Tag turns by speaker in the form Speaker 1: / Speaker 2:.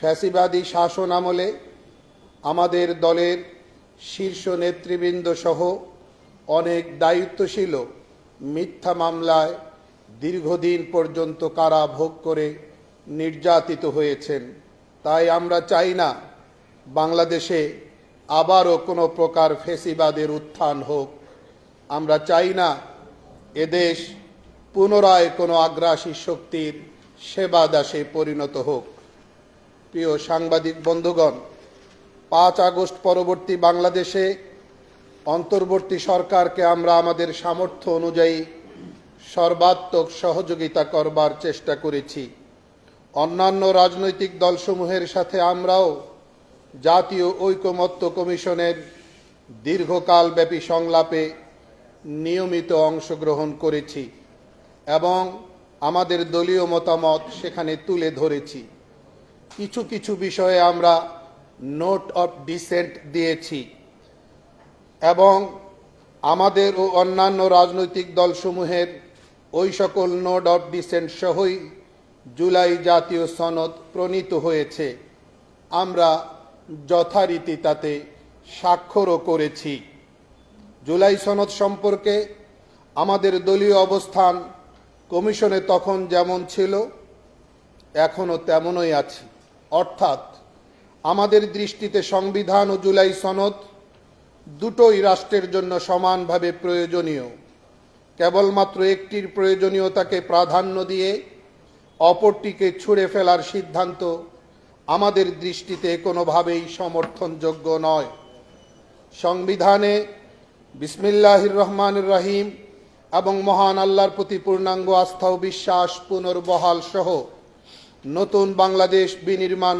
Speaker 1: ফ্যাসিবাদী শাসন আমলে আমাদের দলের শীর্ষ নেতৃবৃন্দ সহ অনেক দায়িত্বশীল মিথ্যা মামলায় দীর্ঘদিন পর্যন্ত কারা ভোগ করে নির্যাতিত হয়েছেন। তাই আমরা চাই না বাংলাদেশে আবারও কোনো প্রকার ফ্যাসিবাদের উত্থান হোক। আমরা চাই না এদেশ পুনরায় কোনো আগ্রাসী শক্তির সেবা দাসে পরিণত হোক। প্রিয় সাংবাদিক বন্ধুগণ, 5 আগস্ট পরবর্তী বাংলাদেশে অন্তর্বর্তী সরকারকে আমরা আমাদের সামর্থ্য অনুযায়ী সর্বাত্মক সহযোগিতা করবার চেষ্টা করেছি। অন্যান্য রাজনৈতিক দলসমূহের সাথে আমরাও জাতীয় ঐকমত্য কমিশনের দীর্ঘকালব্যাপী সংলাপে নিয়মিত অংশগ্রহণ করেছি এবং আমাদের দলীয় মতামত সেখানে তুলে ধরেছি। কিছু কিছু বিষয়ে আমরা নোট অফ ডিসেন্ট দিয়েছি এবং আমাদের ও অন্যান্য রাজনৈতিক দলসমূহের ওই সকল নোট অফ ডিসেন্ট সহই জুলাই জাতীয় সনদ প্রণীত হয়েছে। আমরা যথারীতি তাতে স্বাক্ষরও করেছি। জুলাই সনদ সম্পর্কে আমাদের দলীয় অবস্থান কমিশনে তখন যেমন ছিল এখনও তেমনই আছে। অর্থাৎ আমাদের দৃষ্টিতে সংবিধান ও জুলাই সনদ দুটোই রাষ্ট্রের জন্য সমানভাবে প্রয়োজনীয়। কেবলমাত্র একটির প্রয়োজনীয়তাকে প্রাধান্য দিয়ে অপরটিকে ছুঁড়ে ফেলার সিদ্ধান্ত আমাদের দৃষ্টিতে কোনোভাবেই সমর্থনযোগ্য নয়। সংবিধানে বিসমিল্লাহির রহমানির রহিম এবং মহান আল্লাহর প্রতি পূর্ণাঙ্গ আস্থা ও বিশ্বাস পুনর্বহাল সহ নতুন বাংলাদেশ বিনির্মাণ